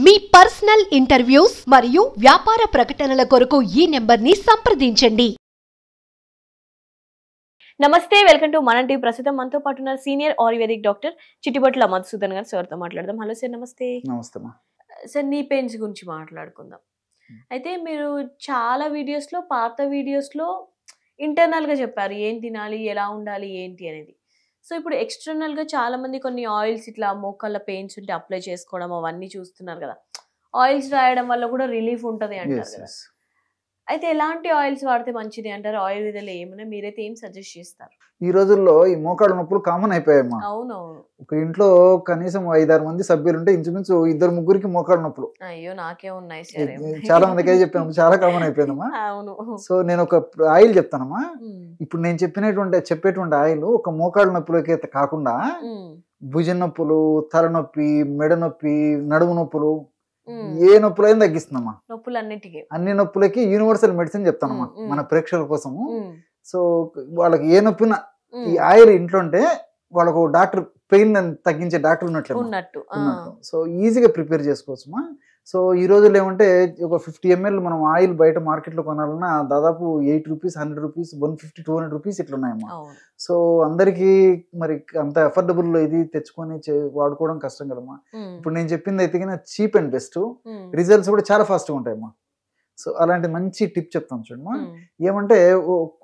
మీ personal interviews మరియు వ్యాపార ప్రకటనల కొరకు ఈ నెంబర్ని సంప్రదించండి. నమస్తే, వెల్కమ్ టు మన టీవీ. ప్రస్తుతం మనతో పాటు ఉన్నారు senior ayurvedic doctor Chittibotla Madhusudan గారు. సార్తో మాట్లాడదాం. హలో సార్, నమస్తే. నమస్తే. సార్, నీ పెయిన్స్ గురించి మాట్లాడుకుందాం. అయితే మీరు చాలా వీడియోస్లో, పాత వీడియోస్లో ఇంటర్నల్గా చెప్పారు ఏం తినాలి, ఎలా ఉండాలి, ఏంటి అనేది. సో ఇప్పుడు ఎక్స్టర్నల్గా చాలా మంది కొన్ని ఆయిల్స్ ఇట్లా మోకాళ్ళ పెయిన్స్ ఉంటే అప్లై చేసుకోవడం అవన్నీ చూస్తున్నారు కదా. ఆయిల్స్ రాయడం వల్ల కూడా రిలీఫ్ ఉంటుంది అంటారు కదా. అయితే ఎలాంటి ఆయిల్స్ వాడితే మంచిది అంటారు? ఆయుర్వేదంలో ఏమైనా మీరైతే ఏం సజెస్ట్ చేస్తారు? ఈ రోజుల్లో ఈ మోకాళ్ళ నొప్పులు కామన్ అయిపోయాయమ్మా. అవునవును. ఒక ఇంట్లో కనీసం 5-6 మంది సభ్యులు ఉంటే ఇంచుమించు 2-3కి మోకాళ్ళ నొప్పులు. అయ్యో, నాకే ఉన్నాయి సార్. చాలా మందికి చెప్పాను, చాలా కామన్ అయిపోయిందమ్మా. అవును. సో నేను ఒక ఆయిల్ చెప్తానమ్మా. ఇప్పుడు నేను చెప్పేటువంటి ఆయిల్ ఒక మోకాళ్ళ నొప్పులకి కాకుండా భుజ నొప్పులు, తలనొప్పి, మెడ నొప్పి, నడుము నొప్పులు, ఏ నొప్పులైనా తగ్గిస్తుందమ్మా. నొప్పులన్నిటికీ, అన్ని నొప్పులకి యూనివర్సల్ మెడిసిన్ చెప్తానమ్మా మన ప్రేక్షకుల కోసము. సో వాళ్ళకి ఏ నొప్పినా ఈ ఆయిల్ ఇంట్లో ఉంటే వాళ్ళకు డాక్టర్, పెయిన్ తగ్గించే డాక్టర్ ఉన్నట్టు. సో ఈజీగా ప్రిపేర్ చేసుకోవచ్చుమా. సో ఈ రోజుల్లో ఏమంటే ఒక 50 ml మనం ఆయిల్ బయట మార్కెట్లో కొనాలన్నా దాదాపు 8 రూపీస్, 100 రూపీస్, 150, 200 రూపీస్ ఇట్లా ఉన్నాయమ్మా. సో అందరికీ మరి అంత అఫోర్డబుల్ ఇది తెచ్చుకొని వాడుకోవడం కష్టం కదమ్మా. ఇప్పుడు నేను చెప్పింది అయితే చీప్ అండ్ బెస్ట్, రిజల్ట్స్ కూడా చాలా ఫాస్ట్గా ఉంటాయమ్మా. సో అలాంటి మంచి టిప్ చెప్తాను చూడమ్మా. ఏమంటే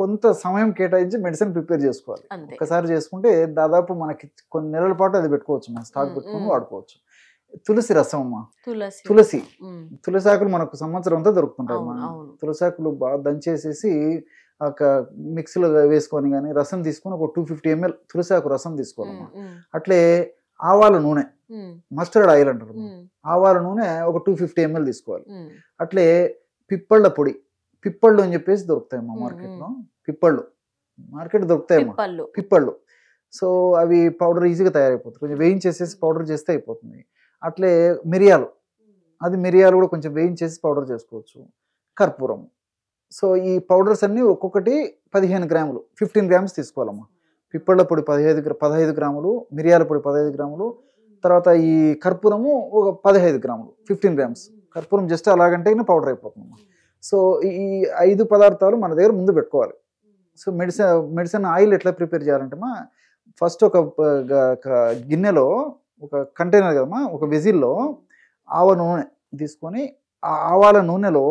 కొంత సమయం కేటాయించి మెడిసిన్ ప్రిపేర్ చేసుకోవాలి. ఒకసారి చేసుకుంటే దాదాపు మనకి కొన్ని నెలల పాటు అది పెట్టుకోవచ్చు, మనం స్టాక్ పెట్టుకొని వాడుకోవచ్చు. తులసి రసం అమ్మా. తులసి ఆకులు మనకు సంవత్సరం అంతా దొరుకుతుంటాయి అమ్మా. తులసి ఆకులు బాగా దంచేసేసి ఒక మిక్సీలో వేసుకొని కానీ రసం తీసుకొని ఒక 250 ml తులసి ఆకు రసం తీసుకోవాలమ్మా. అట్లే ఆవాల నూనె, మస్టర్డ్ ఆయిల్ అంటారు, ఆవాల నూనె ఒక 250 ml తీసుకోవాలి. అట్లే పిప్పళ్ళ పొడి, పిప్పళ్ళు అని చెప్పేసి దొరుకుతాయమ్మా మార్కెట్లో. మార్కెట్ దొరుకుతాయమ్మా పిప్పళ్ళు. సో అవి పౌడర్ ఈజీగా తయారైపోతుంది, కొంచెం వేయించేసేసి పౌడర్ చేస్తే అయిపోతుంది. అట్లే మిరియాలు కూడా కొంచెం వేయించేసి పౌడర్ చేసుకోవచ్చు. కర్పూరం. సో ఈ పౌడర్స్ అన్నీ ఒక్కొక్కటి 15 గ్రాములు, 15 గ్రామ్స్ తీసుకోవాలమ్మా. పిప్పళ్ళ పొడి 15 గ్రాములు, మిరియాల పొడి 15 గ్రాములు, తర్వాత ఈ కర్పూరము ఒక 15 గ్రాములు, 15 గ్రామ్స్. కర్పూరం జస్ట్ అలాగంటే పౌడర్ అయిపోతుందమ్మా. సో ఈ 5 పదార్థాలు మన దగ్గర ముందు పెట్టుకోవాలి. సో మెడిసిన్ ఆయిల్ ఎట్లా ప్రిపేర్ చేయాలంటే ఫస్ట్ ఒక గిన్నెలో, ఒక కంటైనర్ కదమ్మా, ఒక వెజిల్లో ఆవ నూనె తీసుకొని ఆ ఆవాల నూనెలో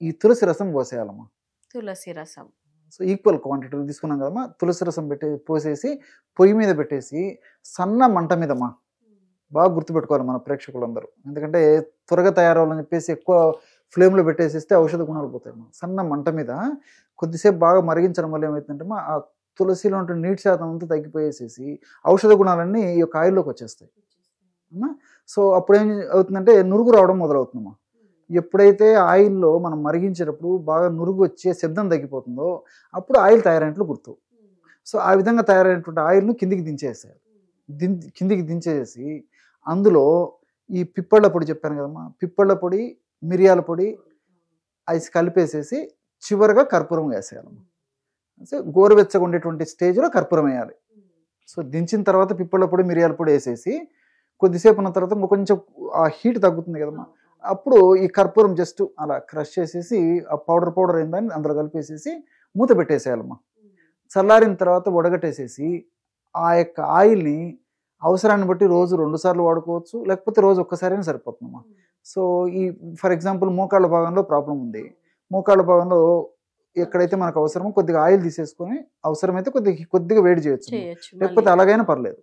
ఈ తులసి రసం పోసేయాలమ్మా. తులసి రసం సో ఈక్వల్ క్వాంటిటీలు తీసుకున్నాం కదమ్మా. తులసి రసం పోసేసి పొయ్యి మీద పెట్టేసి సన్న మంట మీదమ్మా. బాగా గుర్తుపెట్టుకోవాలి మన ప్రేక్షకులందరూ, ఎందుకంటే త్వరగా తయారవ్వాలని చెప్పేసి ఎక్కువ ఫ్లేమ్లో పెట్టేసేస్తే ఔషధ గుణాలు పోతాయమ్మా. సన్న మంట మీద కొద్దిసేపు బాగా మరిగించడం వల్ల ఏమవుతుందంటే ఆ తులసిలో ఉంటే నీటి శాతం అంతా తగ్గిపోయేసేసి ఔషధ గుణాలన్నీ ఈ యొక్క ఆయిల్లోకి వచ్చేస్తాయి. సో అప్పుడు ఏం అవుతుందంటే నురుగు రావడం మొదలవుతుందమ్మా. ఎప్పుడైతే ఆయిల్లో మనం మరిగించేటప్పుడు బాగా నురుగు వచ్చే శబ్దం తగ్గిపోతుందో అప్పుడు ఆయిల్ తయారైనట్లు గుర్తు. సో ఆ విధంగా తయారైనటువంటి ఆయిల్ను కిందికి దించేసి అందులో ఈ పిప్పళ్ళ పొడి చెప్పాను కదమ్మా, పిప్పళ్ళ పొడి, మిరియాల పొడి ఐస్ కలిపేసేసి చివరిగా కర్పూరం వేసేయాలమ్మా. సో గోరువెచ్చగా ఉండేటువంటి స్టేజ్లో కర్పూరం వేయాలి. సో దించిన తర్వాత పిప్పళ్ళ పొడి, మిరియాల పొడి వేసేసి కొద్దిసేపు ఉన్న తర్వాత కొంచెం ఆ హీట్ తగ్గుతుంది కదమ్మా. అప్పుడు ఈ కర్పూరం జస్ట్ అలా క్రష్ చేసేసి ఆ పౌడర్ అయిందని అందులో కలిపేసేసి మూత పెట్టేసేయాలమ్మా. చల్లారిన తర్వాత వడగట్టేసేసి ఆ యొక్క ఆయిల్ని అవసరాన్ని బట్టి రోజు 2 సార్లు వాడుకోవచ్చు, లేకపోతే రోజు ఒక్కసారైనా సరిపోతుందమ్మా. సో ఈ ఫర్ ఎగ్జాంపుల్ మోకాళ్ళ భాగంలో ప్రాబ్లం ఉంది, మోకాళ్ళ భాగంలో ఎక్కడైతే మనకు అవసరమో కొద్దిగా ఆయిల్ తీసేసుకొని అవసరమైతే కొద్దిగా వేడి చేయొచ్చు, లేకపోతే అలాగైనా పర్లేదు.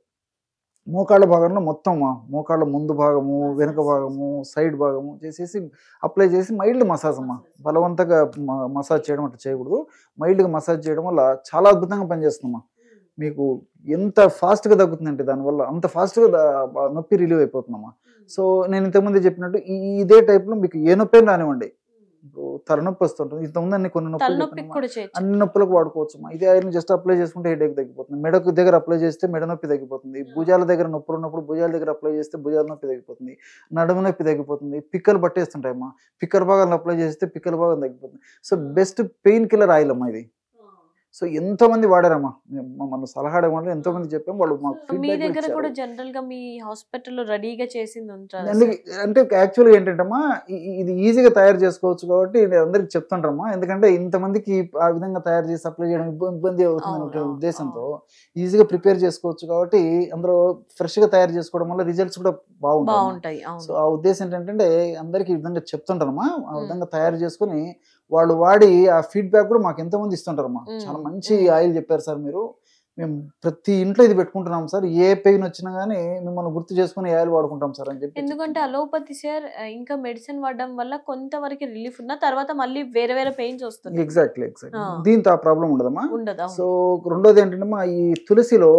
మోకాళ్ళ భాగంలో మొత్తం మోకాళ్ళ ముందు భాగము, వెనుక భాగము, సైడ్ భాగము చేసేసి అప్లై చేసి మైల్డ్ మసాజ్ అమ్మా. బలవంతంగా మసాజ్ చేయడం అట్లా చేయకూడదు. మైల్డ్గా మసాజ్ చేయడం వల్ల చాలా అద్భుతంగా పనిచేస్తుందమ్మా. మీకు ఎంత ఫాస్ట్గా తగ్గుతుందంటే దానివల్ల అంత ఫాస్ట్గా నొప్పి రిలీవ్ అయిపోతుందమ్మా. సో నేను ఇంతకుముందు చెప్పినట్టు ఇదే టైప్లో మీకు ఏ నొప్పి రానివ్వండి, తలనొప్పి వస్తుంటుంది, ఇంతకుముందు కొన్ని అన్ని నొప్పులకు వాడుకోవచ్చు. ఇదే ఆయిల్ జస్ట్ అప్లై చేసుకుంటే హెడేక్ తగ్గిపోతుంది. మెడకు దగ్గర అప్లై చేస్తే మెడ నొప్పి తగ్గిపోతుంది. భుజాల దగ్గర నొప్పులు ఉన్నప్పుడు భుజాల దగ్గర అప్లై చేస్తే భుజాల నొప్పి తగ్గిపోతుంది. నడుము నొప్పి తగ్గిపోతుంది. పిక్కలు పట్టేస్తుంటాయమ్మా, పిక్కల భాగాలను అప్లై చేస్తే పిక్కల భాగం తగ్గిపోతుంది. So best pain killer oil అమ్మా ఇది. సో ఎంతో మంది వాడారమ్మా, మనం సలహా అడగడం వల్ల ఎంతో మంది చెప్పాం, వాళ్ళు మాకు మీ feedback దగ్గర ఇచ్చారు. కూడా జనరల్ గా మీ హాస్పిటల్లో రెడీగా చేసింది ఉంటారు. అంటే యాక్చువల్గా ఏంటంటమ్మా, ఇది ఈజీగా తయారు చేసుకోవచ్చు కాబట్టి నేను అందరికి చెప్తుంటారమ్మా, ఎందుకంటే ఇంతమందికి ఆ విధంగా తయారు చేసి సప్లై చేయడం ఇబ్బంది అవుతుంది ఉద్దేశంతో ఈజీగా ప్రిపేర్ చేసుకోవచ్చు కాబట్టి అందరూ ఫ్రెష్ గా తయారు చేసుకోవడం వల్ల రిజల్ట్స్ కూడా బాగుంటాయి. సో ఆ ఉద్దేశం ఏంటంటే అందరికి ఈ విధంగా చెప్తుంటారమ్మా, ఆ విధంగా తయారు చేసుకుని వాళ్ళు వాడి ఆ ఫీడ్బ్యాక్ కూడా మాకు ఎంతమంది ఇస్తుంటారమ్మా, చాలా మంచి ఆయిల్ చెప్పారు సార్ మీరు, మేము ప్రతి ఇంట్లో ఇది పెట్టుకుంటున్నాం సార్, ఏ పెయిన్ వచ్చినా గానీ మిమ్మల్ని గుర్తు చేసుకుని ఆయిల్ వాడుకుంటాం సార్ అని చెప్పి. ఎందుకంటే అలోపతి సార్ ఇంకా మెడిసిన్ వాడడం వల్ల కొంతవరకు రిలీఫ్ ఉన్న తర్వాత మళ్ళీ వేరే వేరే పెయిన్స్ వస్తుంది. ఎగ్జాక్ట్లీ దీంతో ఆ ప్రాబ్లం ఉండదమ్మా. ఉండదు. సో రెండోది ఏంటంటే ఈ తులసిలో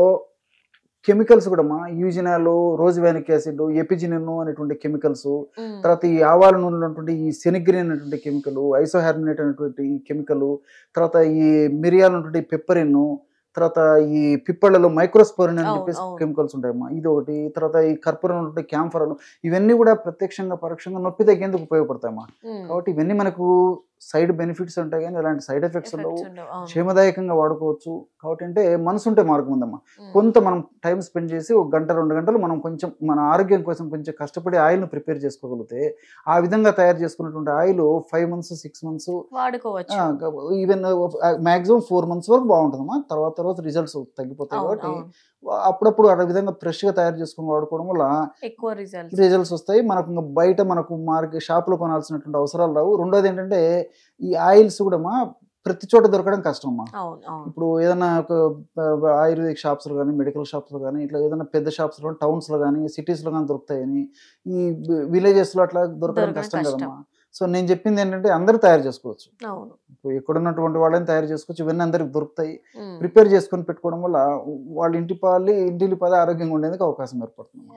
కెమికల్స్ కూడా యూజినాలు, రోజ్వానిక్ యాసిడ్, ఎపిజినిన్ అనేటువంటి కెమికల్స్, తర్వాత ఈ ఆవాల నూనెలో ఉన్నటువంటి ఈ సెనిగ్రిన్ అనేటువంటి కెమికల్, ఐసోహార్మినేట్ అనేటువంటి కెమికల్, తర్వాత ఈ మిరియాలు ఉన్నటువంటి పెప్పరిన్, తర్వాత ఈ పిప్పళ్ళలో మైక్రోస్పోరిన్ అని చెప్పేసి కెమికల్స్ ఉంటాయమ్మా, ఇది ఒకటి. తర్వాత ఈ కర్పూరం ఉన్నటువంటి క్యాంఫరాలు, ఇవన్నీ కూడా ప్రత్యక్షంగా పరోక్షంగా నొప్పి తగ్గేందుకు ఉపయోగపడతాయమ్మా. కాబట్టి ఇవన్నీ మనకు సైడ్ బెనిఫిట్స్ ఉంటాయి కానీ ఎలాంటి సైడ్ ఎఫెక్ట్స్ ఉండవు, క్షేమదాయకంగా వాడుకోవచ్చు. కాబట్టి అంటే మనసు ఉంటే మార్గం ఉందమ్మా. కొంత మనం టైం స్పెండ్ చేసి 1 గంట 2 గంటలు మనం కొంచెం మన ఆరోగ్యం కోసం కొంచెం కష్టపడి ఆయిల్ను ప్రిపేర్ చేసుకోగలిగితే ఆ విధంగా తయారు చేసుకున్నటువంటి ఆయిల్ 5 months 6 months వాడుకోవచ్చు. ఈవెన్ మాక్సిమం 4 months వరకు బాగుంటుందమ్మా. తర్వాత రిజల్ట్స్ తగ్గిపోతాయి. కాబట్టి అప్పుడప్పుడు ఆ విధంగా ఫ్రెష్ గా తయారు చేసుకుని వాడుకోవడం వల్ల ఎక్కువ రిజల్ట్స్ వస్తాయి. మనకు బయట మనకు మార్కెట్ షాప్ లో కొనాల్సినటువంటి అవసరాలు రావు. రెండోది ఏంటంటే ఈ ఆయిల్స్ కూడా ప్రతి చోట దొరకడం కష్టం అమ్మా. ఇప్పుడు ఏదైనా ఒక ఆయుర్వేదిక్ షాప్స్ లో కానీ, మెడికల్ షాప్స్ లో కానీ, ఇట్లా ఏదైనా పెద్ద షాప్స్ లో, టౌన్స్ లో కానీ, సిటీస్ లో కానీ దొరుకుతాయని, ఈ విలేజెస్ లో అట్లా దొరకడం కష్టం కదమ్మా. సో నేను చెప్పింది ఏంటంటే అందరూ తయారు చేసుకోవచ్చు, ఇప్పుడు ఎక్కడున్నటువంటి వాళ్ళని తయారు చేసుకోవచ్చు, ఇవన్నీ అందరికి దొరుకుతాయి. ప్రిపేర్ చేసుకొని పెట్టుకోవడం వల్ల వాళ్ళ ఇంటిల్లి పది ఆరోగ్యంగా ఉండేందుకు అవకాశం ఏర్పడుతుంది.